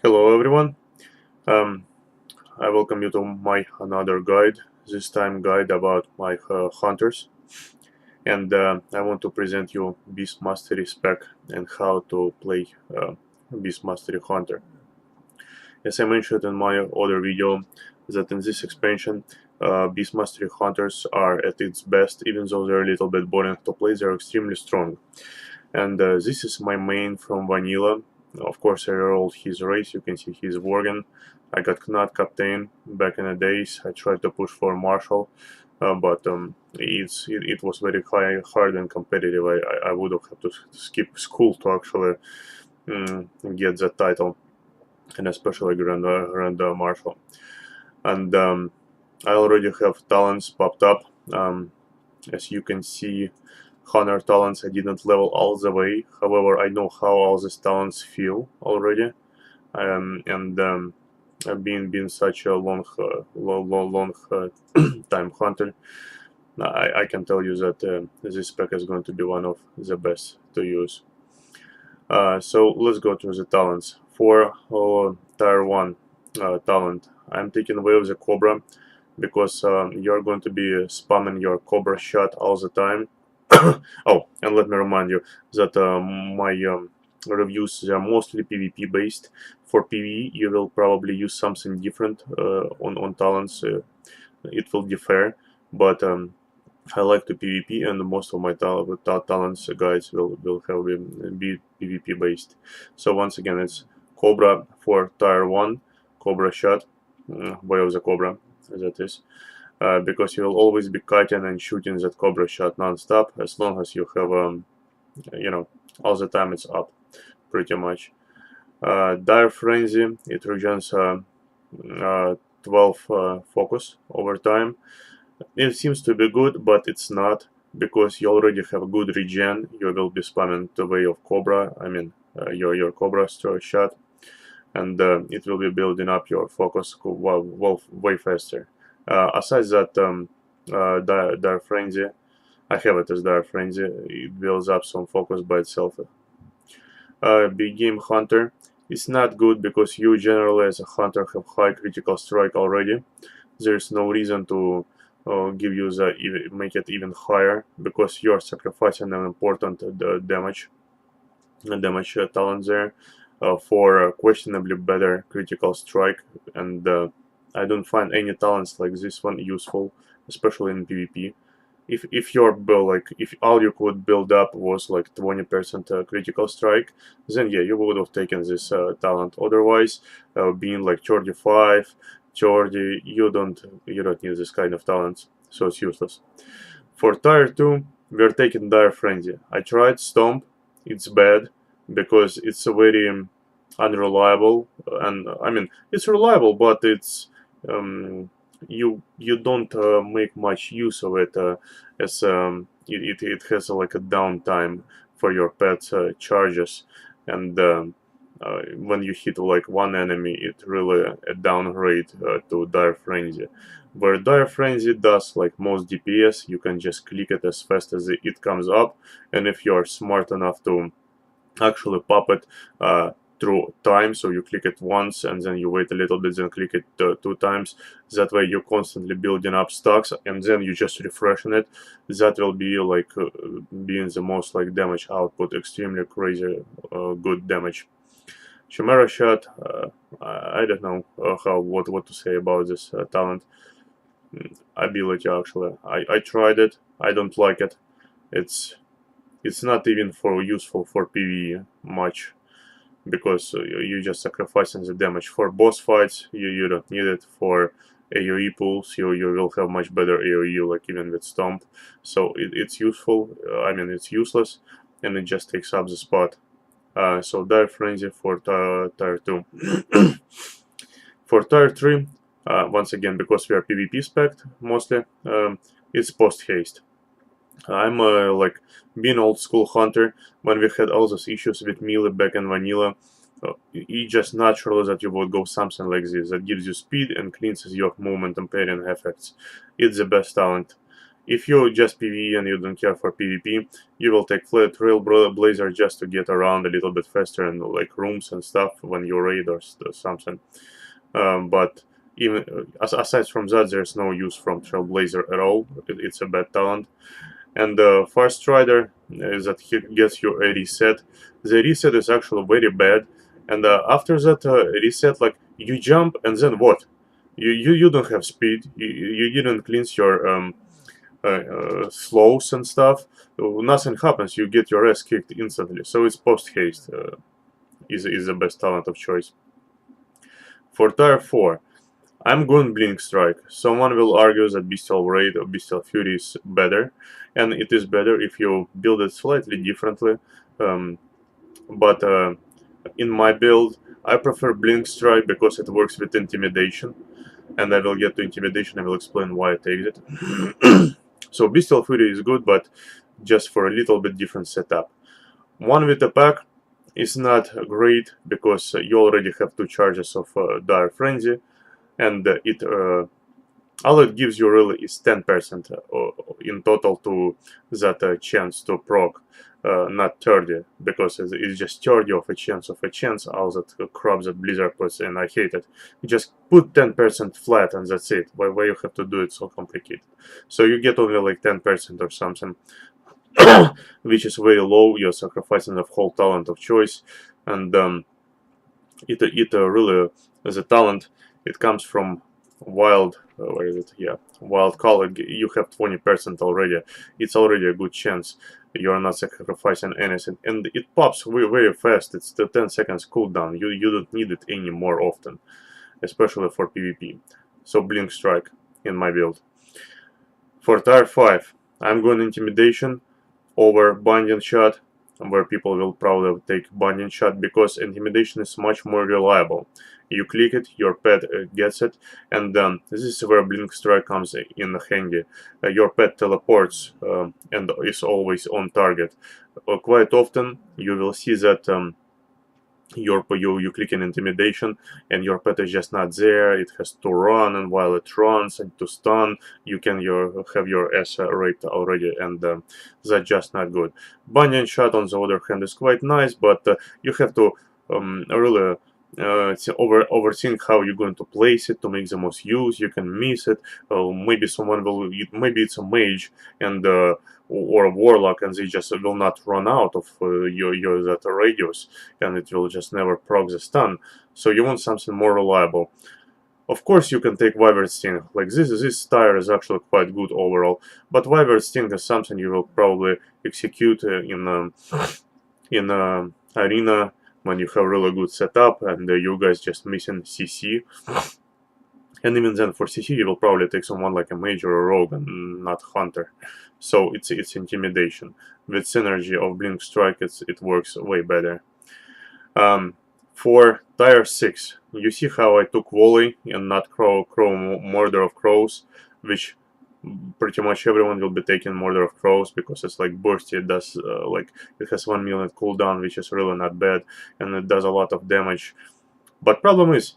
Hello everyone. Um, I welcome you to my another guide. This time guide about my hunters, and I want to present you Beast Mastery spec and how to play Beast Mastery Hunter. As I mentioned in my other video, that in this expansion, Beast Mastery Hunters are at its best, even though they're a little bit boring to play. They're extremely strong, and this is my main from vanilla. Of course, I rolled his race. You can see he's Worgen. I got not Captain back in the days. I tried to push for Marshal, but it was very hard and competitive. I would have had to skip school to actually get that title, and especially Grand Marshal. And I already have talents popped up. As you can see, Hunter talents I didn't level all the way. However, I know how all these talents feel already. And being such a long time hunter, I can tell you that this spec is going to be one of the best to use. So let's go through the talents. For tier 1 talent, I'm taking away with the Cobra because you're going to be spamming your Cobra shot all the time. Oh, and let me remind you that my reviews are mostly PvP based. For PvE, you will probably use something different on talents. It will differ, but I like to PvP, and most of my talents guides will have be PvP based. So once again, it's Cobra for tier 1, Cobra shot, way of the Cobra, that is. Because you will always be kiting and shooting that Cobra shot non-stop as long as you have, all the time it's up, pretty much. Dire Frenzy, it regens 12 focus over time. It seems to be good, but it's not, because you already have a good regen. You will be spamming the way of Cobra, your Cobra shot, and it will be building up your focus way faster. Aside that, Dire Frenzy, I have it as Dire Frenzy. It builds up some focus by itself. Big Game Hunter is not good because you generally as a hunter have high critical strike already. There's no reason to make it even higher, because you're sacrificing an important damage talent there for questionably better critical strike, and I don't find any talents like this one useful, especially in PvP. If your build, like if all you could build up was like 20% critical strike, then yeah, you would have taken this talent. Otherwise, being like 35, 30, you don't need this kind of talents, so it's useless. For tier 2, we're taking Dire Frenzy. I tried Stomp, it's bad because it's a very unreliable, and I mean it's reliable, but it's you don't make much use of it, as it has like a downtime for your pet's charges, and when you hit like one enemy, it really a downgrade to Dire Frenzy. Where Dire Frenzy does like most DPS, you can just click it as fast as it comes up, and if you're smart enough to actually pop it through time, so you click it once and then you wait a little bit, then click it 2 times. That way you're constantly building up stocks, and then you just refreshing it. That will be like being the most like damage output, extremely crazy good damage. Chimera shot, I don't know what to say about this talent. Ability, actually, I tried it. I don't like it. It's not even for useful for PvE much, because you just sacrificing the damage. For boss fights, you don't need it. For AoE pools, you will have much better AoE, like even with Stomp. So it's useful. It's useless, and it just takes up the spot. So Dire Frenzy for tier 2. For tier 3, once again, because we are PvP spec mostly, it's post haste. I'm like being old school hunter. When we had all those issues with melee back in vanilla, it just natural that you would go something like this that gives you speed and cleanses your movement and parrying effects. It's the best talent. If you just PvE and you don't care for PvP, you will take Trailblazer just to get around a little bit faster in like rooms and stuff when you raid or something. But even aside from that, there's no use from Trailblazer at all. It's a bad talent. And the Fast Rider is that he gets you a reset. The reset is actually very bad. And after that reset, like you jump and then what? You don't have speed. You didn't cleanse your slows and stuff. Nothing happens. You get your ass kicked instantly. So it's post haste is the best talent of choice. For tier 4, I'm going Blink Strike. Someone will argue that Bestial Raid or Bestial Fury is better, and it is better if you build it slightly differently. But in my build, I prefer Blink Strike because it works with Intimidation, and I will get to Intimidation. I will explain why I take it. So Bestial Fury is good, but just for a little bit different setup. One with a pack is not great because you already have 2 charges of Dire Frenzy, and all it gives you really is 10% in total to that chance to proc, not 30, because it's just 30 of a chance all that crap that Blizzard puts in. I hate it. You just put 10% flat and that's it. Why you have to do it so complicated? So you get only like 10% or something, which is very low. You're sacrificing the whole talent of choice, and it really, as a talent, it comes from wild, where is it? Yeah, wild color. You have 20% already. It's already a good chance. You are not sacrificing anything, and it pops very fast. It's the 10 seconds cooldown. You don't need it any more often, especially for PvP. So Blink Strike in my build. For tier 5, I'm going Intimidation over Binding Shot, where people will probably take Binding Shot because Intimidation is much more reliable. You click it, your pet gets it, and this is where Blink Strike comes in handy. Your pet teleports and is always on target. Quite often you will see that you click in Intimidation and your pet is just not there. It has to run, and while it runs and to stun, you can have your ass raped already, and that's just not good. Binding Shot on the other hand is quite nice, but you have to really overthink how you're going to place it to make the most use. You can miss it. Maybe someone will, maybe it's a mage and or a warlock, and they just will not run out of your that radius, and it will just never proc the stun. So you want something more reliable. Of course, you can take Wyvern Sting. Like this tire is actually quite good overall, but Wyvern Sting is something you will probably execute in arena when you have really good setup and you guys just missing CC. And even then, for CC, you will probably take someone like a mage or a rogue and not hunter. So it's Intimidation. With synergy of Blink Strike, it works way better. For tier 6, you see how I took Volley and not Murder of Crows, which pretty much everyone will be taking Murder of Crows because it's like bursty. It does like it has 1 minute cooldown, which is really not bad, and it does a lot of damage. But problem is,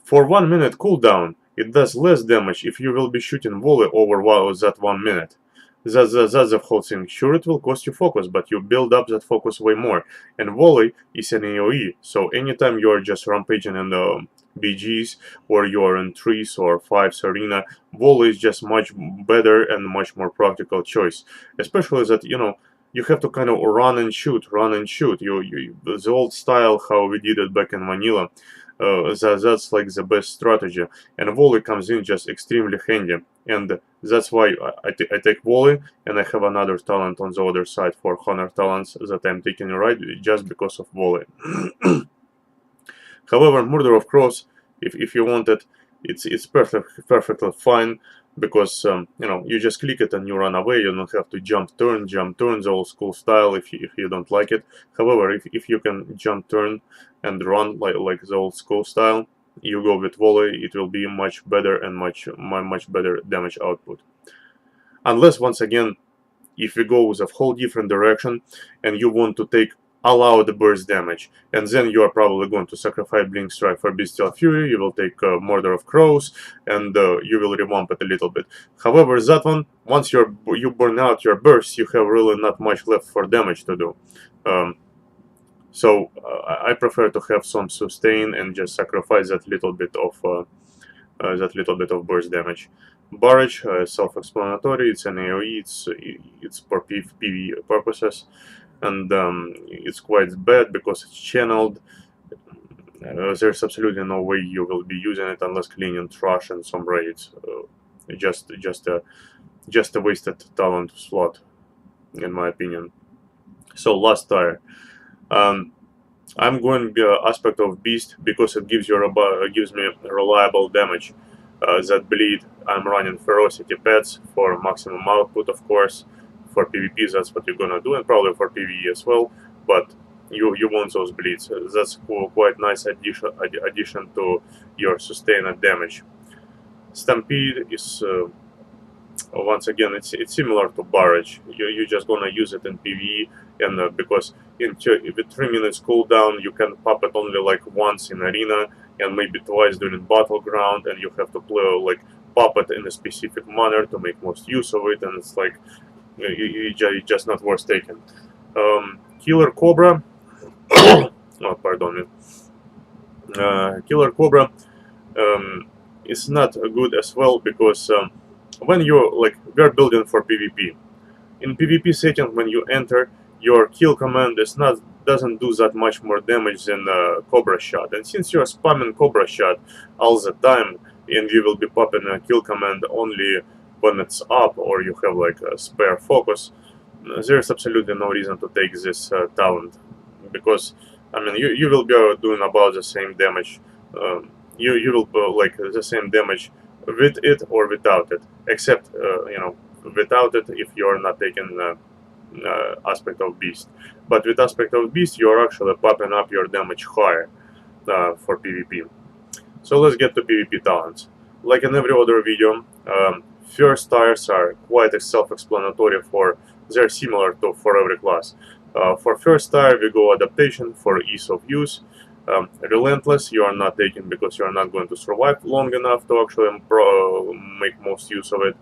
for 1 minute cooldown, it does less damage if you will be shooting volley over that 1 minute. That's the whole thing. Sure, it will cost you focus, but you build up that focus way more. And volley is an AoE, so anytime you are just rampaging in the BGs or you're in 3s or 5s arena, volley is just much better and much more practical choice. Especially that, you have to kind of run and shoot. The old style, how we did it back in vanilla, that's like the best strategy. And volley comes in just extremely handy. And that's why I take volley, and I have another talent on the other side for honor talents that I'm taking right just because of volley. However, Murder of Crows, if you want it, it's perfectly fine, because you just click it and you run away. You don't have to jump turn, the old school style if you don't like it. However, if you can jump turn and run like the old school style, you go with volley, it will be much better and much better damage output. Unless, once again, if you go with a whole different direction and you want to take allow the burst damage, and then you are probably going to sacrifice Blink Strike for Bestial Fury. You will take Murder of Crows, and you will revamp it a little bit. However, that one, once you burn out your burst, you have really not much left for damage to do. So I prefer to have some sustain and just sacrifice that little bit of burst damage. Barrage, self-explanatory. It's an AOE. It's for PvE purposes, and it's quite bad because it's channeled. There's absolutely no way you will be using it unless cleaning trash and some raids. Just a wasted talent slot, in my opinion. So last tire. I'm going aspect of beast because it gives me reliable damage. That bleed. I'm running ferocity pets for maximum output, of course. For PvP, that's what you're gonna do, and probably for PvE as well. But you want those bleeds. That's quite nice addition to your sustained damage. Stampede is once again it's similar to barrage. You're just gonna use it in PvE, and because with 3 minutes cooldown you can pop it only like once in arena and maybe twice during battleground, and you have to play like pop it in a specific manner to make most use of it, and it's like it's just not worth taking. Killer Cobra. Oh, pardon me. Killer Cobra is not good as well because when we're building for PvP. In PvP setting, when you enter, your kill command doesn't do that much more damage than Cobra Shot. And since you're spamming Cobra Shot all the time, and you will be popping a kill command only when it's up or you have like a spare focus, there's absolutely no reason to take this talent. Because, I mean, you will be doing about the same damage. You will like the same damage with it or without it, except without it if you are not taking aspect of beast. But with aspect of beast, you are actually popping up your damage higher for PvP. So let's get to PvP talents. Like in every other video, first tires are quite self-explanatory. They're similar to for every class. For first tire, we go adaptation for ease of use. Relentless, you are not taking because you are not going to survive long enough to actually make most use of it,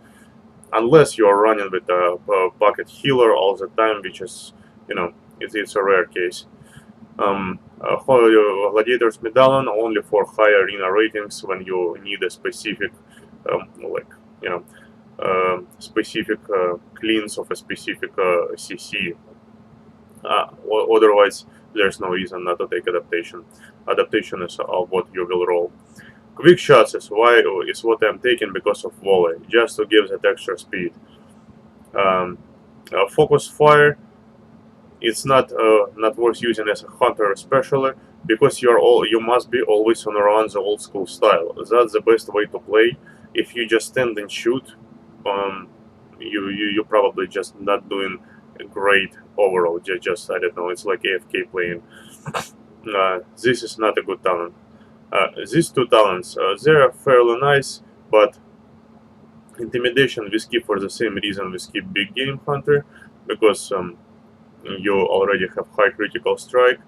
unless you are running with a pocket healer all the time, which is, it's a rare case. Gladiator's Medallion only for high arena ratings when you need a specific, specific cleans of a specific CC. Otherwise, there's no reason not to take adaptation. Adaptation is what you will roll. Quick shots is what I'm taking because of volley, just to give that extra speed. Focus fire, it's not worth using as a hunter especially because you must be always on run the old school style. That's the best way to play. If you just stand and shoot, you probably just not doing great overall. Just I don't know, it's like AFK playing. This is not a good talent. These two talents, they're fairly nice, but intimidation we skip for the same reason we skip big game hunter, because you already have high critical strike,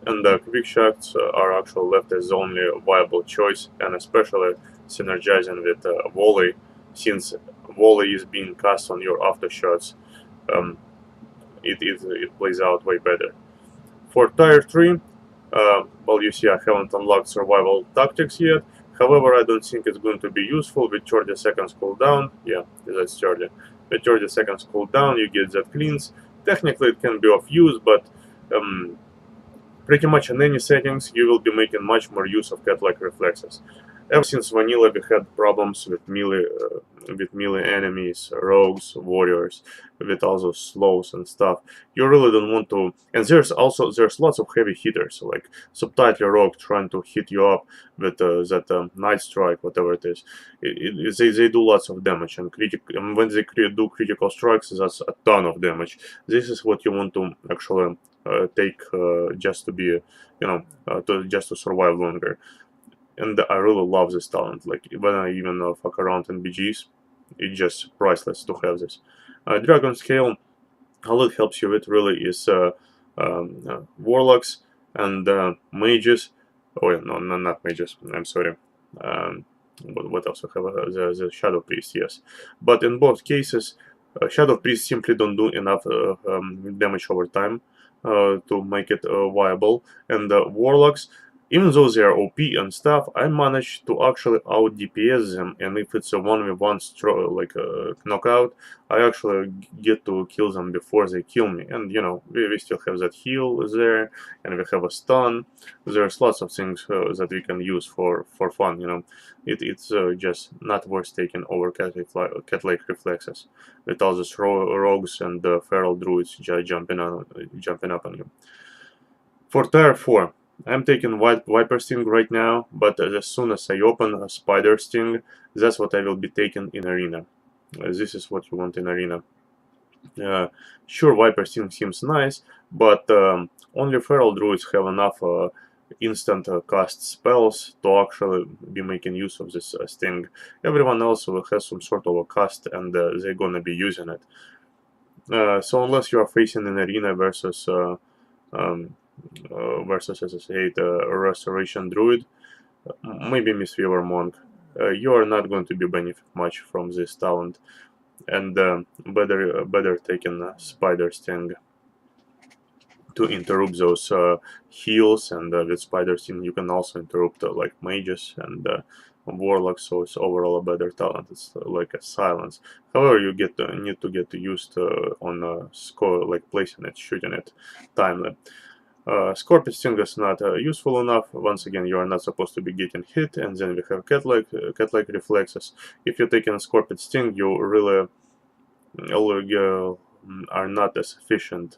and quick shots are actually left as the only viable choice, and especially synergizing with volley, since volley is being cast on your aftershots. It plays out way better. For tier 3, well, you see I haven't unlocked survival tactics yet. However, I don't think it's going to be useful with 30 seconds cooldown. Yeah, that's 30. With 30 seconds cooldown, you get that cleans. Technically, it can be of use, but pretty much in any settings, you will be making much more use of cat-like reflexes. Ever since vanilla, we had problems with melee enemies, rogues, warriors, with all those slows and stuff. You really don't want to. And there's lots of heavy hitters, like Subtitle Rogue trying to hit you up with that Night Strike, whatever it is. They do lots of damage, and when they do critical strikes, that's a ton of damage. This is what you want to actually take just to be, just to survive longer. And I really love this talent. Like when I even fuck around in BGs, it's just priceless to have this. Dragon Scale, all it helps you with really is warlocks and mages. Oh yeah, no, not mages. I'm sorry. Um, what else we have? The shadow priest, yes. But in both cases, shadow priests simply don't do enough damage over time to make it viable, and warlocks, even though they are OP and stuff, I managed to actually out DPS them, and if it's a 1v1 knockout, I actually get to kill them before they kill me. And you know, we still have that heal there, and we have a stun. There's lots of things that we can use for fun, you know. It's just not worth taking over cat-like reflexes with all those rogues and feral druids just jumping up on you. For tier 4, I'm taking Viper Sting right now, but as soon as I open a Spider Sting, that's what I will be taking in Arena. This is what you want in Arena. Sure, Viper Sting seems nice, but only feral druids have enough instant cast spells to actually be making use of this sting. Everyone else will have some sort of a cast, and they're gonna be using it. So unless you are facing an arena versus as I said, a restoration druid, maybe Mistweaver monk, you are not going to be benefit much from this talent, and better taking Spider Sting to interrupt those heals, and with Spider Sting you can also interrupt like mages and warlocks, so it's overall a better talent. It's like a silence. However, you need to get used on score, like placing it, shooting it timely. Scorpion Sting is not useful enough. Once again, you are not supposed to be getting hit, and then we have cat-like reflexes. If you're taking Scorpion Sting, you really are not as efficient,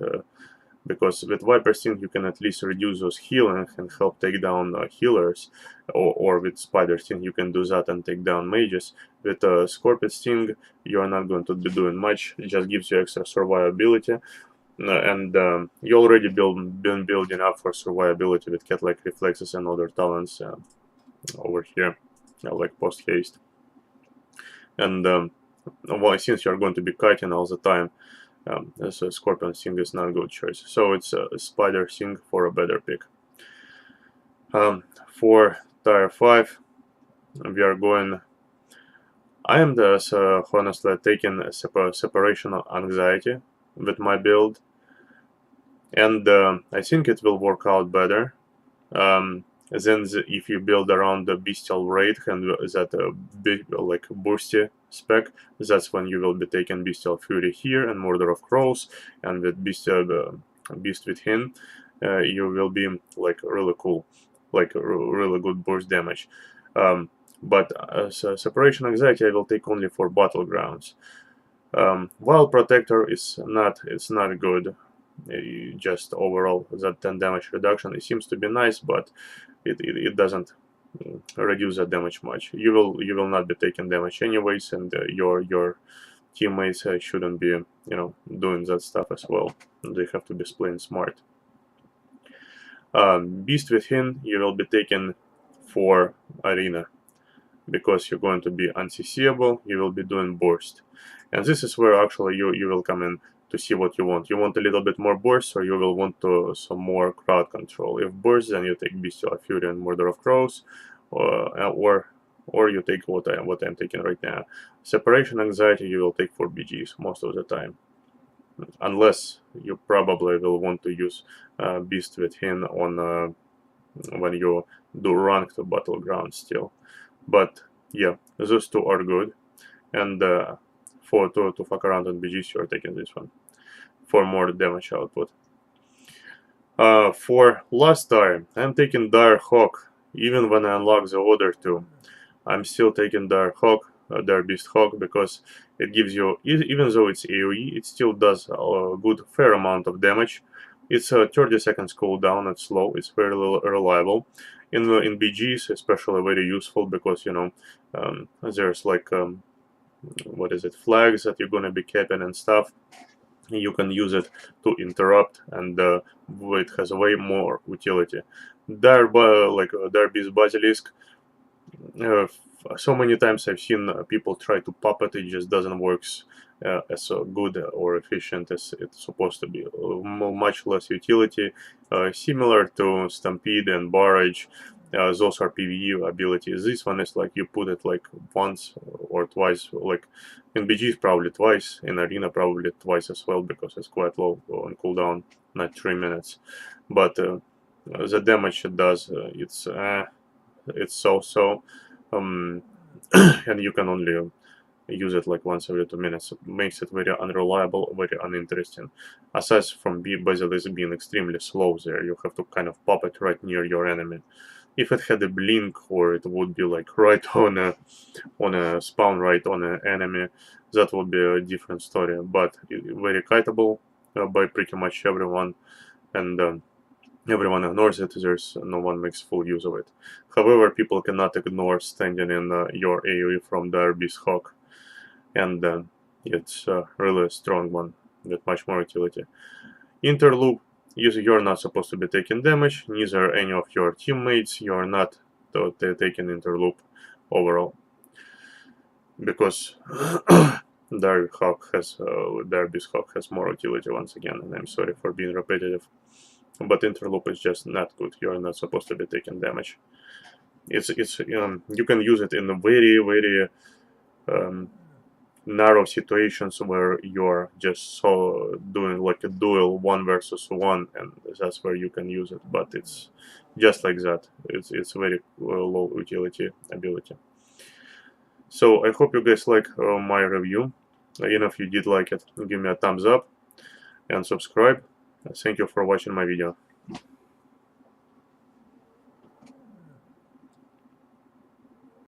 because with Viper Sting you can at least reduce those healing and help take down healers, or with Spider Sting you can do that and take down mages. With Scorpion Sting you are not going to be doing much. It just gives you extra survivability. And you already been building up for survivability with cat-like reflexes and other talents over here, like post haste. And well, since you're going to be kiting all the time, this Scorpion Sting is not a good choice. So it's a Spider Sting for a better pick. For tier 5, we are going. I am honestly taking separation anxiety with my build, and I think it will work out better. Then if you build around the bestial raid and that big like bursty spec, that's when you will be taking bestial fury here and murder of crows, and with beast within you will be like really cool, like really good burst damage. But separation anxiety I will take only for battlegrounds. While protector is not, it's not good. Just overall that 10 damage reduction, it seems to be nice, but it doesn't reduce that damage much. You will not be taking damage anyways, and your teammates shouldn't be doing that stuff as well. They have to be playing smart. Beast Within you will be taking for arena, because you're going to be unseeable. You will be doing burst, and this is where actually you will come in to see what you want. You want a little bit more burst, or you will want some more crowd control. If burst, then you take Bestial Fury and Murder of Crows, or you take what I'm taking right now. Separation Anxiety you will take for BGs most of the time, unless you probably will want to use Beast Within on when you do ranked battleground still. But yeah, those two are good, and to fuck around on BGs, you're taking this one for more damage output. For last time, I'm taking Dire Hawk. Even when I unlock the Order 2, I'm still taking Dire Hawk, Dire Beast Hawk, because it gives you, even though it's AoE, it still does a good fair amount of damage. It's a 30 seconds cooldown, it's slow, it's very reliable. In BGs, especially very useful, because there's like what is it, flags that you're gonna be capping and stuff. You can use it to interrupt, and it has way more utility. Dire Beast Basilisk. So many times I've seen people try to pop it just doesn't work as good or efficient as it's supposed to be. Much less utility, similar to Stampede and Barrage. Those are PvE abilities. This one is like you put it like once or twice, like in BG probably twice, in Arena probably twice as well, because it's quite low on cooldown, not 3 minutes. But the damage it does, it's so-so, and you can only use it like once every 2 minutes. It makes it very unreliable, very uninteresting. Aside from basically being extremely slow there, you have to kind of pop it right near your enemy. If it had a blink, or it would be like right on a spawn right on an enemy, that would be a different story. But very kiteable by pretty much everyone, and everyone ignores it. No one makes full use of it. However, people cannot ignore standing in your AoE from their Beast Hawk, and it's really a strong one with much more utility. Interloop. You're not supposed to be taking damage, neither any of your teammates. You're not taking interloop overall, because their Beast Hawk has more utility once again, and I'm sorry for being repetitive. But interloop is just not good. You're not supposed to be taking damage. It's you can use it in a very narrow situations where you're just doing like a duel 1 versus 1, and that's where you can use it. But it's just like that. It's very low utility ability. So I hope you guys like my review. And if you did like it, give me a thumbs up and subscribe. Thank you for watching my video.